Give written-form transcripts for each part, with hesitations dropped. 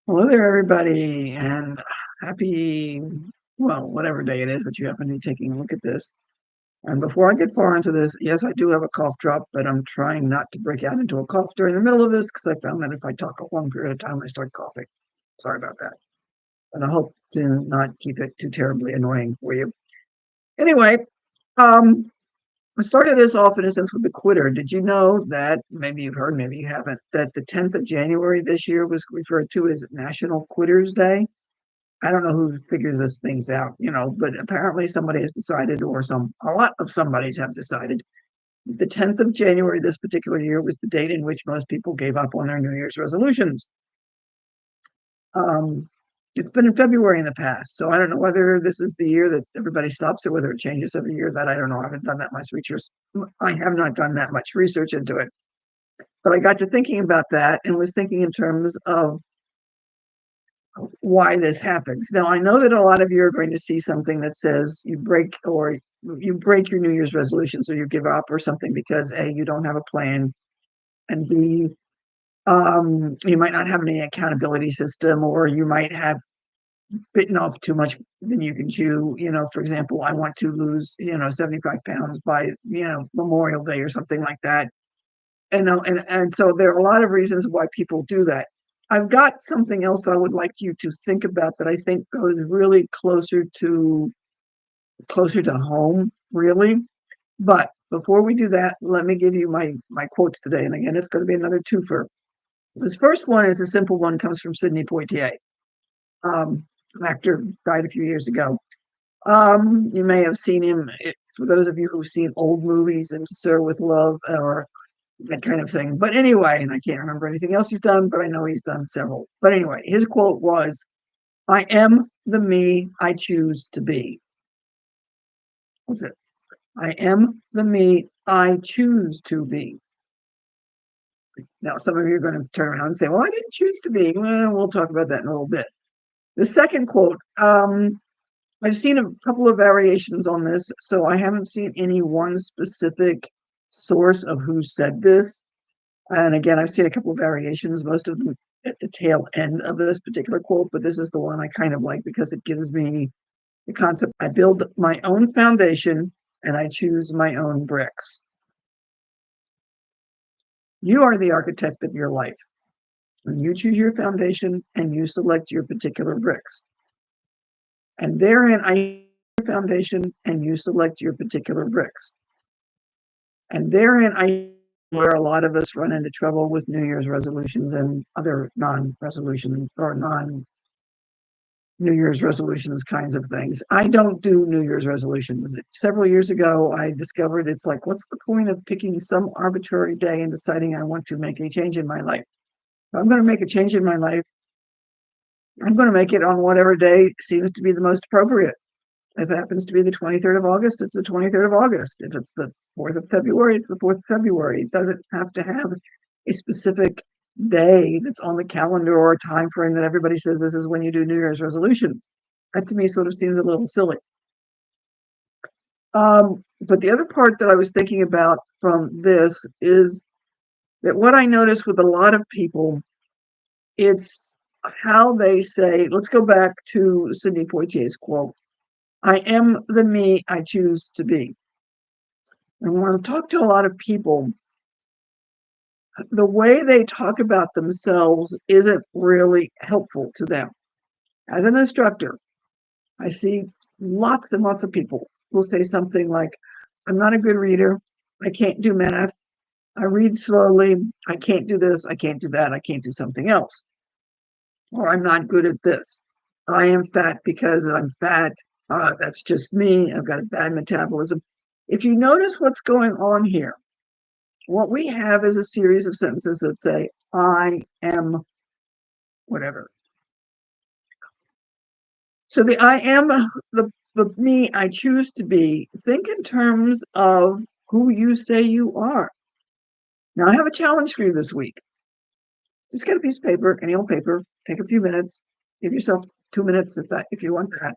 Hello there, everybody, and happy, well, whatever day it is that you happen to be taking a look at this. And before I get far into this, yes, I do have a cough drop, but I'm trying not to break out into a cough during the middle of this because I found that if I talk a long period of time, I start coughing. Sorry about that. And I hope to not keep it too terribly annoying for you. Anyway, um, I started this off in a sense with the quitter. Did you know that, maybe you've heard, maybe you haven't, that the 10th of January this year was referred to as National Quitters Day? I don't know who figures these things out, but apparently somebody has decided, or a lot of somebodies have decided, the 10th of January this particular year was the date in which most people gave up on their New Year's resolutions. Um, it's been in February in the past, so I don't know whether this is the year that everybody stops or whether it changes every year. That I don't know. I haven't done that much research. I have not done that much research into it, but I got to thinking about that and was thinking in terms of why this happens. Now, I know that a lot of you are going to see something that says you break your New Year's resolutions or you give up or something because A, you don't have a plan, and B, you might not have any accountability system, or you might have bitten off too much than you can chew. For example, I want to lose, 75 pounds by, Memorial Day or something like that. And so there are a lot of reasons why people do that. I've got something else I would like you to think about that I think goes really closer to home, really. But before we do that, let me give you my quotes today. And again, it's going to be another twofer. This first one is a simple one, comes from Sidney Poitier, an actor, died a few years ago. You may have seen him, for those of you who've seen old movies, and To Sir with Love, or that kind of thing. But anyway, and I can't remember anything else he's done, but I know he's done several. But anyway, his quote was, "I am the me I choose to be." That's it. I am the me I choose to be. Now, some of you are going to turn around and say, well, I didn't choose to be. Well, we'll talk about that in a little bit. The second quote, I've seen a couple of variations on this, so I haven't seen any one specific source of who said this. And again, I've seen a couple of variations, most of them at the tail end of this particular quote, but this is the one I kind of like because it gives me the concept. I build my own foundation and I choose my own bricks. You are the architect of your life. And you choose your foundation and you select your particular bricks. And therein, I foundation and you select your particular bricks. And therein, where a lot of us run into trouble with New Year's resolutions and other non-resolution or non New Year's resolutions kinds of things. I don't do New Year's resolutions. Several years ago, I discovered it's like, what's the point of picking some arbitrary day and deciding I want to make a change in my life? If I'm going to make a change in my life, I'm going to make it on whatever day seems to be the most appropriate. If it happens to be the 23rd of August, it's the 23rd of August. If it's the 4th of February, it's the 4th of February. It doesn't have to have a specific day that's on the calendar or a time frame that everybody says this is when you do New Year's resolutions. That to me sort of seems a little silly. But the other part that I was thinking about from this is that what I notice with a lot of people, it's how they say, let's go back to Sidney Poitier's quote, I am the me I choose to be. And when I talk to a lot of people, the way they talk about themselves isn't really helpful to them. As an instructor, I see lots and lots of people will say something like, I'm not a good reader. I can't do math. I read slowly. I can't do this. I can't do that. I can't do something else. Or I'm not good at this. I am fat because I'm fat. That's just me. I've got a bad metabolism. If you notice what's going on here, what we have is a series of sentences that say, I am whatever. So the I am, the me I choose to be, think in terms of who you say you are. Now, I have a challenge for you this week. Just get a piece of paper, any old paper, take a few minutes, give yourself 2 minutes if you want that,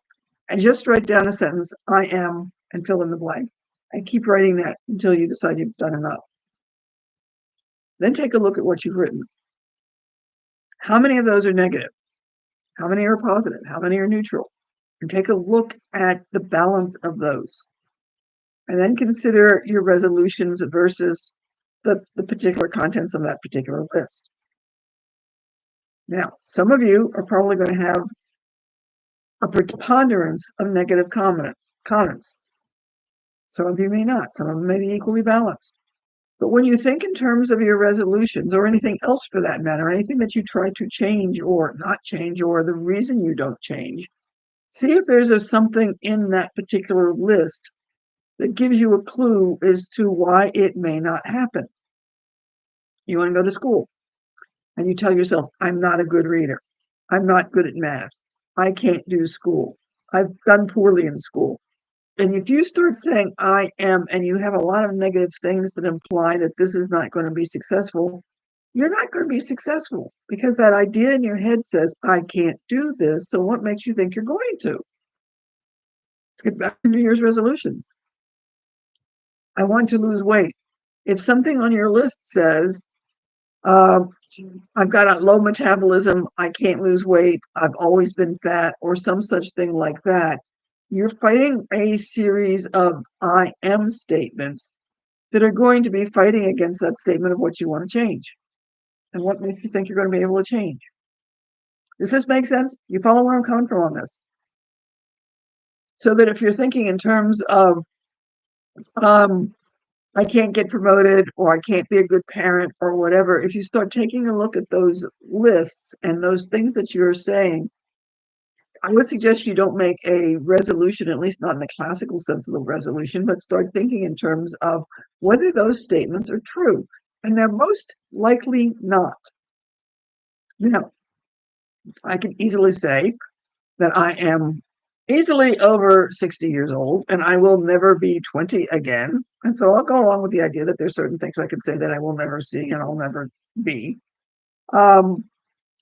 and just write down a sentence, I am, and fill in the blank. And keep writing that until you decide you've done enough. Then take a look at what you've written. How many of those are negative? How many are positive? How many are neutral? And take a look at the balance of those. And then consider your resolutions versus the particular contents of that particular list. Now, some of you are probably going to have a preponderance of negative comments. Some of you may not. Some of them may be equally balanced. But when you think in terms of your resolutions or anything else for that matter, anything that you try to change or not change or the reason you don't change, see if there's something in that particular list that gives you a clue as to why it may not happen. You want to go to school and you tell yourself, I'm not a good reader. I'm not good at math. I can't do school. I've done poorly in school. And if you start saying I am, and you have a lot of negative things that imply that this is not going to be successful, you're not going to be successful because that idea in your head says, I can't do this. So what makes you think you're going to? Let's get back to New Year's resolutions. I want to lose weight. If something on your list says, I've got a low metabolism, I can't lose weight, I've always been fat, or some such thing like that, you're fighting a series of I am statements that are going to be fighting against that statement of what you want to change and what makes you think you're going to be able to change. Does this make sense? You follow where I'm coming from on this? So that if you're thinking in terms of I can't get promoted or I can't be a good parent or whatever, if you start taking a look at those lists and those things that you're saying, I would suggest you don't make a resolution, at least not in the classical sense of the resolution, but start thinking in terms of whether those statements are true. And they're most likely not. Now, I can easily say that I am easily over 60 years old and I will never be 20 again. And so I'll go along with the idea that there's certain things I can say that I will never see and I'll never be. Um,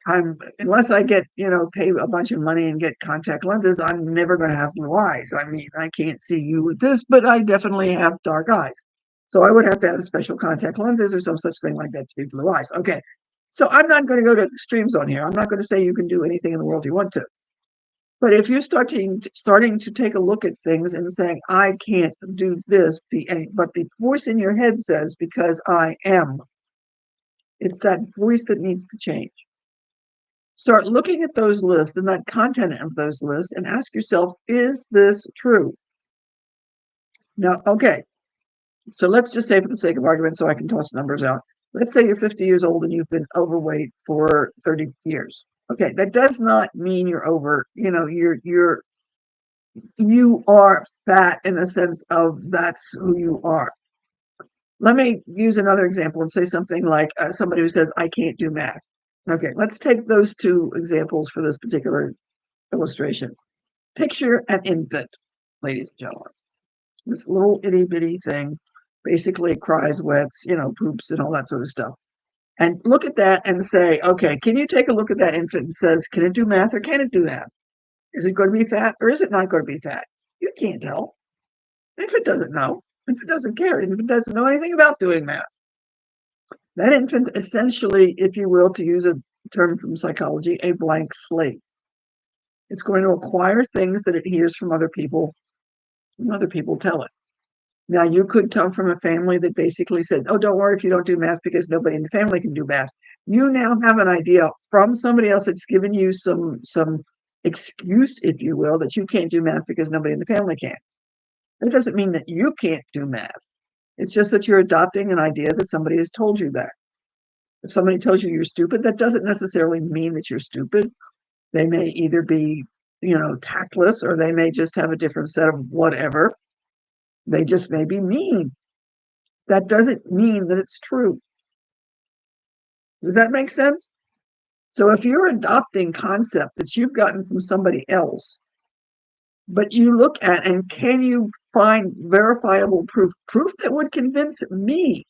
unless I get, pay a bunch of money and get contact lenses, I'm never going to have blue eyes. I mean, I can't see you with this, but I definitely have dark eyes. So I would have to have special contact lenses or some such thing like that to be blue eyes. Okay. So I'm not going to go to extremes on here. I'm not going to say you can do anything in the world you want to. But if you're starting to take a look at things and saying, I can't do this, but the voice in your head says, because I am, it's that voice that needs to change. Start looking at those lists and that content of those lists and ask yourself, is this true? Now, okay, so let's just say for the sake of argument, so I can toss numbers out. Let's say you're 50 years old and you've been overweight for 30 years. Okay, that does not mean you're over, you are fat in the sense of that's who you are. Let me use another example and say something like somebody who says, I can't do math. Okay, let's take those two examples for this particular illustration. Picture an infant, ladies and gentlemen. This little itty bitty thing basically cries, wets, poops and all that sort of stuff. And look at that and say, okay, can you take a look at that infant and says, can it do math or can it do math? Is it going to be fat or is it not going to be fat? You can't tell. If it doesn't know, if it doesn't care, if it doesn't know anything about doing math, that infant essentially, if you will, to use a term from psychology, a blank slate. It's going to acquire things that it hears from other people, and other people tell it. Now, you could come from a family that basically said, oh, don't worry if you don't do math because nobody in the family can do math. You now have an idea from somebody else that's given you some excuse, if you will, that you can't do math because nobody in the family can. That doesn't mean that you can't do math. It's just that you're adopting an idea that somebody has told you that. If somebody tells you you're stupid, that doesn't necessarily mean that you're stupid. They may either be, tactless, or they may just have a different set of whatever. They just may be mean. That doesn't mean that it's true. Does that make sense? So if you're adopting concept that you've gotten from somebody else, but you look at and can you find verifiable proof that would convince me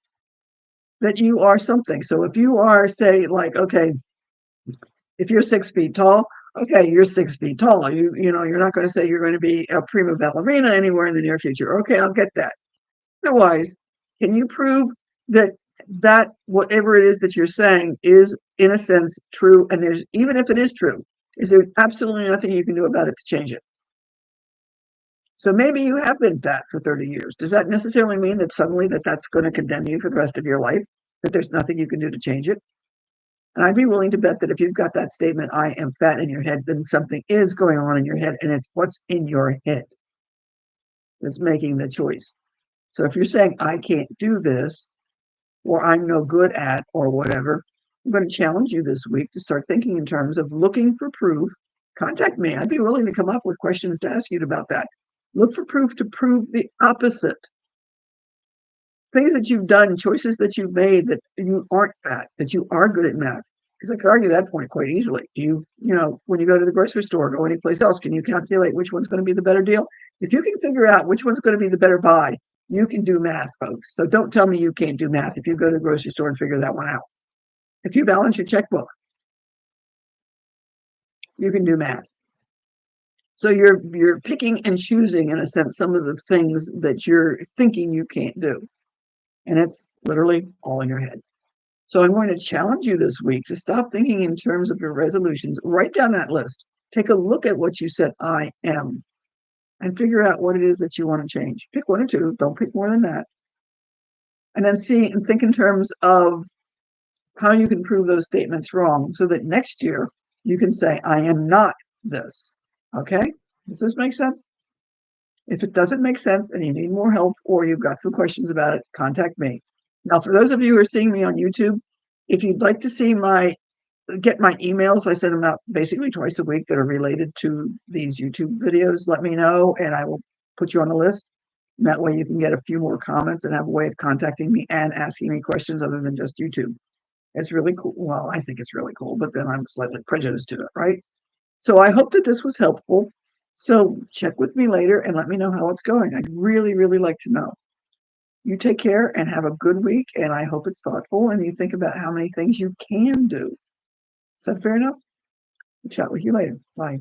that you are something. So if you are, say, like, okay, if you're 6 feet tall, okay, you're 6 feet tall. You're not going to say you're going to be a prima ballerina anywhere in the near future. Okay, I'll get that. Otherwise, can you prove that whatever it is that you're saying is, in a sense, true? And even if it is true, Is there absolutely nothing you can do about it to change it? So maybe you have been fat for 30 years. Does that necessarily mean that suddenly that's going to condemn you for the rest of your life? That there's nothing you can do to change it? And I'd be willing to bet that if you've got that statement, I am fat in your head, then something is going on in your head, and it's what's in your head that's making the choice. So if you're saying, I can't do this, or I'm no good at, or whatever, I'm going to challenge you this week to start thinking in terms of looking for proof. Contact me. I'd be willing to come up with questions to ask you about that. Look for proof to prove the opposite. Things that you've done, choices that you've made that you aren't fat, that you are good at math. Because I could argue that point quite easily. Do you, when you go to the grocery store or go anyplace else, can you calculate which one's going to be the better deal? If you can figure out which one's going to be the better buy, you can do math, folks. So don't tell me you can't do math if you go to the grocery store and figure that one out. If you balance your checkbook, you can do math. So you're picking and choosing, in a sense, some of the things that you're thinking you can't do. And it's literally all in your head. So I'm going to challenge you this week to stop thinking in terms of your resolutions. Write down that list. Take a look at what you said, I am, and figure out what it is that you want to change. Pick one or two. Don't pick more than that. And then see and think in terms of how you can prove those statements wrong so that next year you can say, I am not this. Okay? Does this make sense? If it doesn't make sense and you need more help or you've got some questions about it, contact me. Now, for those of you who are seeing me on YouTube, if you'd like to see get my emails, I send them out basically twice a week that are related to these YouTube videos, let me know and I will put you on the list. And that way you can get a few more comments and have a way of contacting me and asking me questions other than just YouTube. It's really cool. Well, I think it's really cool, but then I'm slightly prejudiced to it, right? So I hope that this was helpful. So check with me later and let me know how it's going. I'd really, really like to know. You take care and have a good week, and I hope it's thoughtful and you think about how many things you can do. Is that fair enough? I'll chat with you later. Bye.